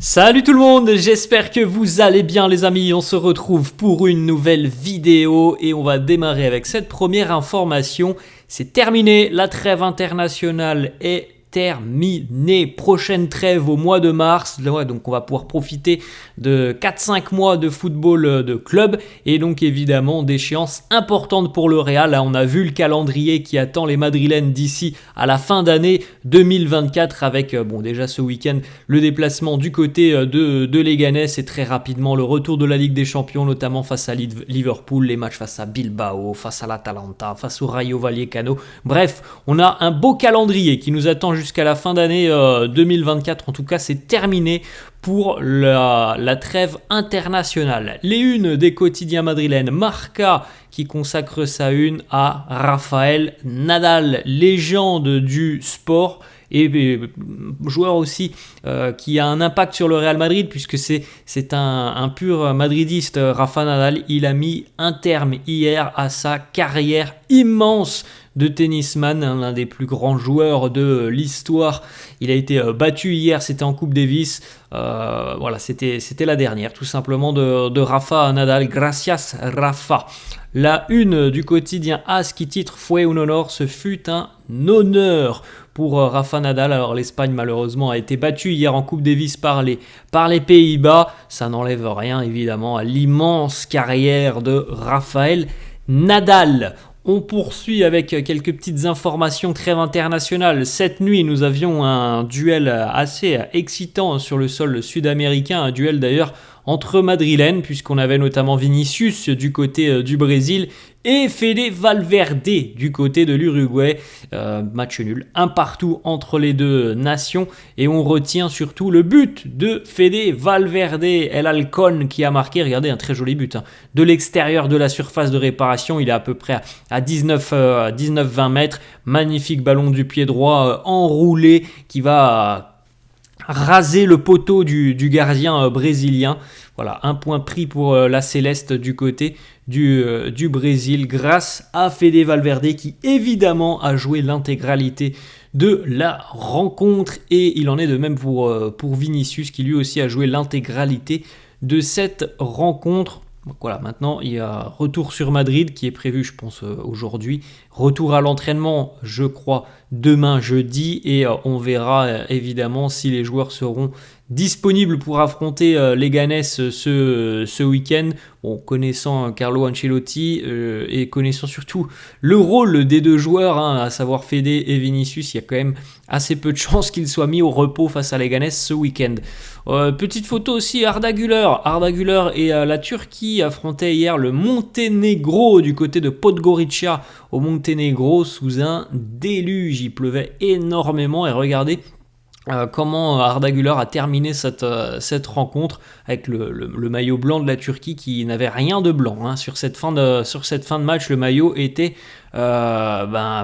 Salut tout le monde, j'espère que vous allez bien les amis, on se retrouve pour une nouvelle vidéo et on va démarrer avec cette première information. C'est terminé, la trêve internationale est terminée, prochaine trêve au mois de mars, donc on va pouvoir profiter de 4-5 mois de football de club et donc évidemment d'échéances importantes pour le Real. Là, on a vu le calendrier qui attend les Madrilènes d'ici à la fin d'année 2024 avec déjà ce week-end le déplacement du côté de Leganés et très rapidement le retour de la Ligue des Champions, notamment face à Liverpool, les matchs face à Bilbao, face à l'Atalanta, face au Rayo Vallecano. Bref, on a un beau calendrier qui nous attend jusqu'à la fin d'année 2024. En tout cas, c'est terminé pour la trêve internationale. Les unes des quotidiens madrilènes, Marca qui consacre sa une à Rafael Nadal, légende du sport et joueur aussi qui a un impact sur le Real Madrid puisque c'est un pur madridiste. Rafa Nadal, il a mis un terme hier à sa carrière immense de tennisman, l'un des plus grands joueurs de l'histoire. Il a été battu hier, c'était en Coupe Davis. C'était la dernière tout simplement de Rafa Nadal. Gracias Rafa. La une du quotidien AS qui titre Fue un honor, ce fut un honneur pour Rafa Nadal. Alors l'Espagne malheureusement a été battue hier en Coupe Davis par les Pays-Bas. Ça n'enlève rien évidemment à l'immense carrière de Rafael Nadal. On poursuit avec quelques petites informations trêve internationale. Cette nuit, nous avions un duel assez excitant sur le sol sud-américain, un duel d'ailleurs entre madrilènes, puisqu'on avait notamment Vinicius du côté du Brésil et Fede Valverde du côté de l'Uruguay. Match nul, un partout entre les deux nations, et on retient surtout le but de Fede Valverde, El Halcón, qui a marqué, regardez, un très joli but, de l'extérieur de la surface de réparation. Il est à peu près à 19-20 mètres, magnifique ballon du pied droit enroulé qui va raser le poteau du gardien brésilien. Voilà, un point pris pour la Céleste du côté du Brésil grâce à Fede Valverde qui évidemment a joué l'intégralité de la rencontre, et il en est de même pour Vinicius qui lui aussi a joué l'intégralité de cette rencontre. Donc voilà, maintenant il y a retour sur Madrid qui est prévu, je pense, aujourd'hui. Retour à l'entraînement, je crois, demain jeudi, et on verra évidemment si les joueurs seront disponibles pour affronter Leganés ce week-end. Bon, connaissant Carlo Ancelotti et connaissant surtout le rôle des deux joueurs, à savoir Fede et Vinicius, il y a quand même assez peu de chances qu'ils soient mis au repos face à Leganés ce week-end. Petite photo aussi, Arda Güler et la Turquie affrontaient hier le Monténégro du côté de Podgorica au Monténégro sous un déluge. Il pleuvait énormément et regardez comment Arda Güler a terminé cette rencontre avec le maillot blanc de la Turquie qui n'avait rien de blanc. Sur cette fin de match, le maillot était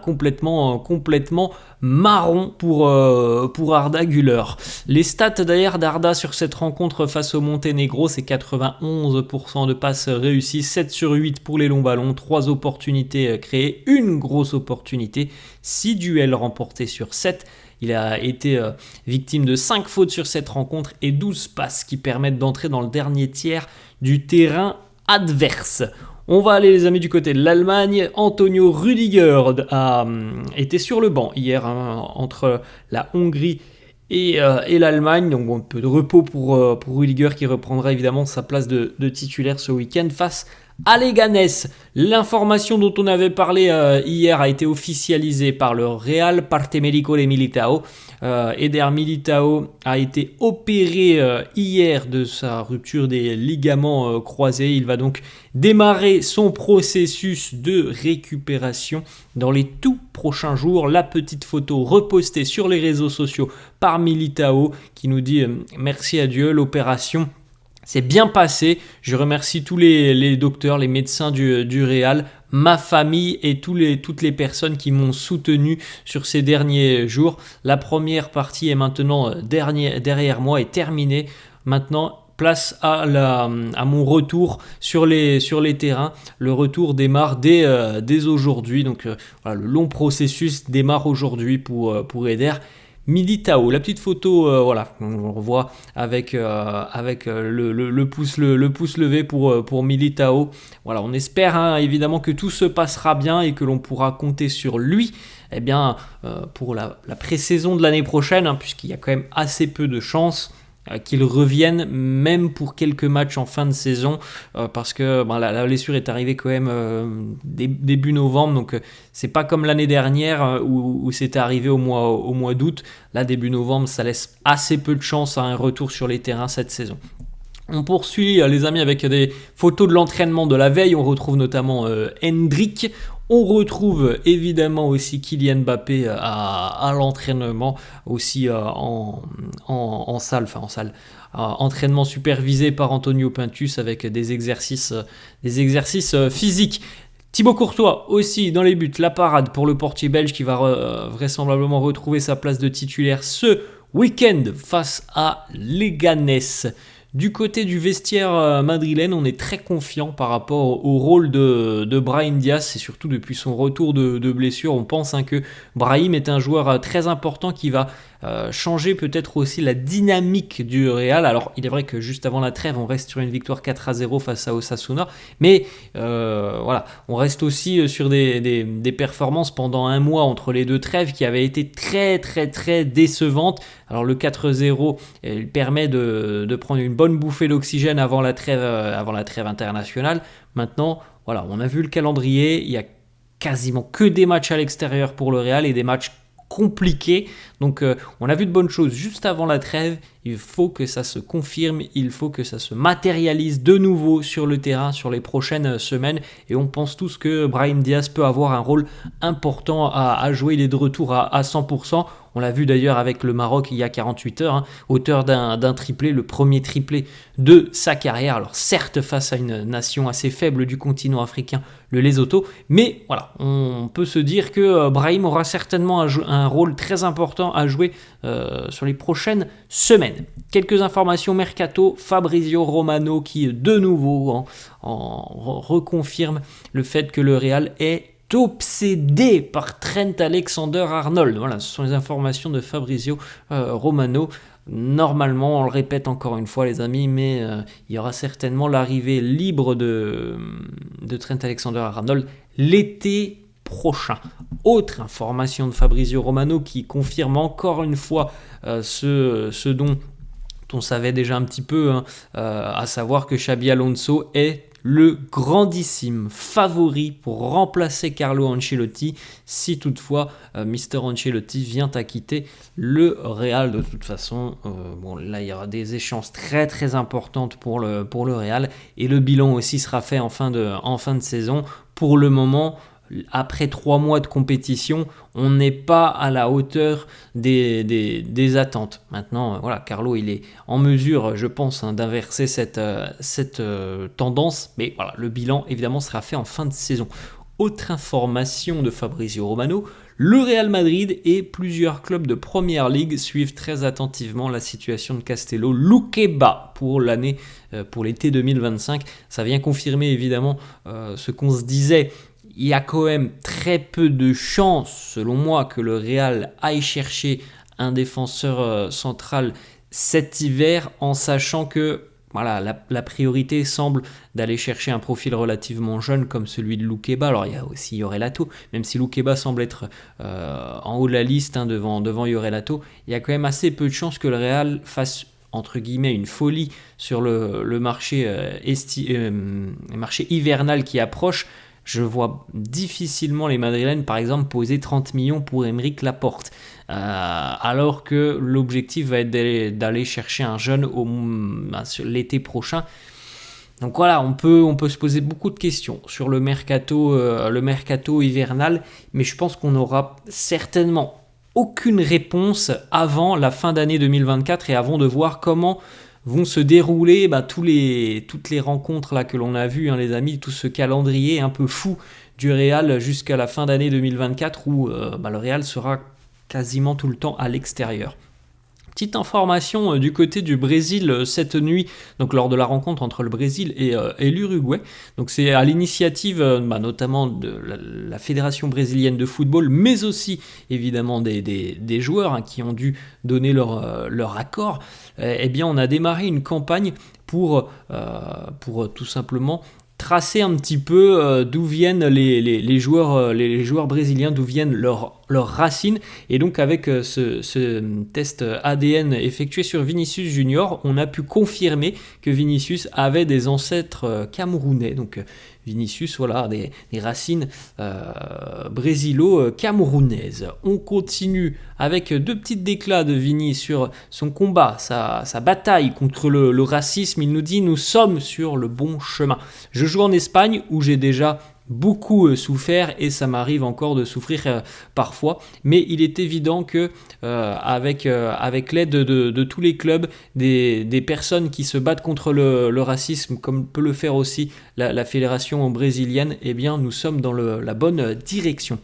complètement marron pour Arda Güler. Les stats d'ailleurs d'Arda sur cette rencontre face au Monténégro, c'est 91% de passes réussies, 7 sur 8 pour les longs ballons, 3 opportunités créées, une grosse opportunité, 6 duels remportés sur 7. Il a été victime de 5 fautes sur cette rencontre et 12 passes qui permettent d'entrer dans le dernier tiers du terrain adverse. On va aller les amis du côté de l'Allemagne. Antonio Rüdiger était sur le banc hier entre la Hongrie et l'Allemagne. Donc un peu de repos pour Rüdiger qui reprendra évidemment sa place de titulaire ce week-end face à Leganés. L'information dont on avait parlé hier a été officialisée par le Real Parte Médico de Militao. Eder Militao a été opéré hier de sa rupture des ligaments croisés. Il va donc démarrer son processus de récupération dans les tout prochains jours. La petite photo repostée sur les réseaux sociaux par Militao qui nous dit merci à Dieu, l'opération c'est bien passé. Je remercie tous les docteurs, les médecins du Real, ma famille et toutes les personnes qui m'ont soutenu sur ces derniers jours. La première partie est maintenant derrière moi et terminée. Maintenant, place à mon retour sur les terrains. Le retour démarre dès aujourd'hui. Donc le long processus démarre aujourd'hui pour Eder Militao. La petite photo, voilà, on revoit avec le pouce levé pour Militao. Voilà, on espère évidemment que tout se passera bien et que l'on pourra compter sur lui pour la pré-saison de l'année prochaine, puisqu'il y a quand même assez peu de chances qu'il revienne même pour quelques matchs en fin de saison parce que la blessure est arrivée quand même début novembre, donc c'est pas comme l'année dernière où c'était arrivé au mois d'août. Là, début novembre, ça laisse assez peu de chance à un retour sur les terrains cette saison. On poursuit les amis avec des photos de l'entraînement de la veille. On retrouve notamment Hendrick. On retrouve évidemment aussi Kylian Mbappé à l'entraînement, aussi en salle, entraînement supervisé par Antonio Pintus avec des exercices physiques. Thibaut Courtois aussi dans les buts, la parade pour le portier belge qui va vraisemblablement retrouver sa place de titulaire ce week-end face à Leganés. Du côté du vestiaire madrilène, on est très confiant par rapport au rôle de Brahim Diaz, et surtout depuis son retour de blessure. On pense que Brahim est un joueur très important qui va changer peut-être aussi la dynamique du Real. Alors il est vrai que juste avant la trêve, on reste sur une victoire 4-0 face à Osasuna, mais on reste aussi sur des performances pendant un mois entre les deux trêves qui avaient été très très très décevantes. Alors le 4-0 permet de prendre une bonne bouffée d'oxygène avant la trêve internationale. Maintenant, voilà, on a vu le calendrier, il y a quasiment que des matchs à l'extérieur pour le Real et des matchs compliqués. Donc on a vu de bonnes choses juste avant la trêve. Il faut que ça se confirme, il faut que ça se matérialise de nouveau sur le terrain sur les prochaines semaines, et on pense tous que Brahim Diaz peut avoir un rôle important à jouer. Il est de retour à 100%. On l'a vu d'ailleurs avec le Maroc il y a 48 heures, auteur d'un triplé, le premier triplé de sa carrière. Alors certes face à une nation assez faible du continent africain, le Lesotho, mais voilà, on peut se dire que Brahim aura certainement un rôle très important à jouer sur les prochaines semaines. Quelques informations mercato, Fabrizio Romano qui de nouveau reconfirme le fait que le Real est obsédé par Trent Alexander-Arnold. Voilà, ce sont les informations de Fabrizio Romano. Normalement, on le répète encore une fois les amis, mais il y aura certainement l'arrivée libre de Trent Alexander-Arnold l'été prochain. Autre information de Fabrizio Romano qui confirme encore une fois ce dont on savait déjà un petit peu, à savoir que Xabi Alonso est le grandissime favori pour remplacer Carlo Ancelotti si toutefois Mr Ancelotti vient à quitter le Real. De toute façon, là il y aura des échéances très très importantes pour le Real, et le bilan aussi sera fait en fin de saison. Pour le moment, après 3 mois de compétition, on n'est pas à la hauteur des attentes. Maintenant, Carlo, il est en mesure, je pense, d'inverser cette tendance. Mais voilà, le bilan, évidemment, sera fait en fin de saison. Autre information de Fabrizio Romano, le Real Madrid et plusieurs clubs de Première Ligue suivent très attentivement la situation de Castello Luqueba pour l'été 2025. Ça vient confirmer évidemment ce qu'on se disait. Il y a quand même très peu de chances, selon moi, que le Real aille chercher un défenseur central cet hiver, en sachant que la priorité semble d'aller chercher un profil relativement jeune comme celui de Luqueba. Alors il y a aussi Llorelato, même si Luqueba semble être en haut de la liste devant Llorelato, il y a quand même assez peu de chances que le Real fasse entre guillemets une folie sur le marché hivernal qui approche. Je vois difficilement les Madrilènes, par exemple, poser 30 millions pour Aymeric Laporte. Alors que l'objectif va être d'aller chercher un jeune l'été prochain. Donc voilà, on peut se poser beaucoup de questions sur le mercato hivernal, mais je pense qu'on n'aura certainement aucune réponse avant la fin d'année 2024 et avant de voir comment vont se dérouler toutes les rencontres là que l'on a vues, les amis, tout ce calendrier un peu fou du Real jusqu'à la fin d'année 2024 où le Real sera quasiment tout le temps à l'extérieur. Petite information du côté du Brésil cette nuit, donc lors de la rencontre entre le Brésil et l'Uruguay. Donc c'est à l'initiative notamment de la Fédération brésilienne de football, mais aussi évidemment des joueurs qui ont dû donner leur accord. Eh bien, on a démarré une campagne pour tout simplement tracer un petit peu d'où viennent les joueurs brésiliens, d'où viennent leurs racines. Et donc avec ce test ADN effectué sur Vinicius Junior, on a pu confirmer que Vinicius avait des ancêtres camerounais. Donc Vinicius, voilà, des racines brésilo-camerounaises. On continue avec deux petites déclats de Vini sur son combat, sa bataille contre le racisme. Il nous dit « Nous sommes sur le bon chemin. Je joue en Espagne où j'ai déjà beaucoup souffert et ça m'arrive encore de souffrir parfois, mais il est évident que avec l'aide de tous les clubs, des personnes qui se battent contre le racisme, comme peut le faire aussi la fédération brésilienne, eh bien nous sommes dans la bonne direction.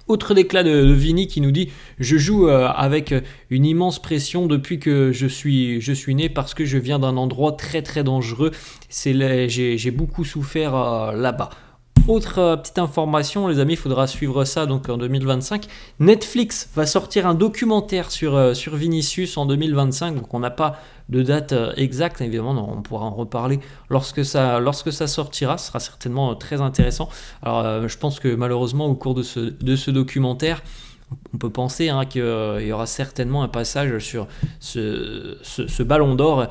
Autre déclat de Vini qui nous dit « Je joue avec une immense pression depuis que je suis né parce que je viens d'un endroit très très dangereux. J'ai beaucoup souffert là-bas. » Autre petite information, les amis, il faudra suivre ça donc en 2025. Netflix va sortir un documentaire sur Vinicius en 2025, donc on n'a pas de date exacte, évidemment, on pourra en reparler lorsque ça sortira, ce sera certainement très intéressant. Alors je pense que malheureusement au cours de ce documentaire, on peut penser qu'il y aura certainement un passage sur ce ballon d'or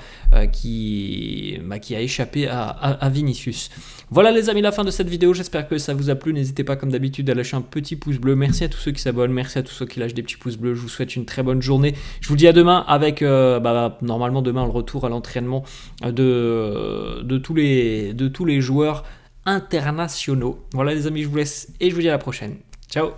qui a échappé à Vinicius. Voilà les amis, la fin de cette vidéo, j'espère que ça vous a plu. N'hésitez pas comme d'habitude à lâcher un petit pouce bleu. Merci à tous ceux qui s'abonnent, merci à tous ceux qui lâchent des petits pouces bleus. Je vous souhaite une très bonne journée. Je vous dis à demain avec normalement demain le retour à l'entraînement de tous les joueurs internationaux. Voilà les amis, je vous laisse et je vous dis à la prochaine. Ciao.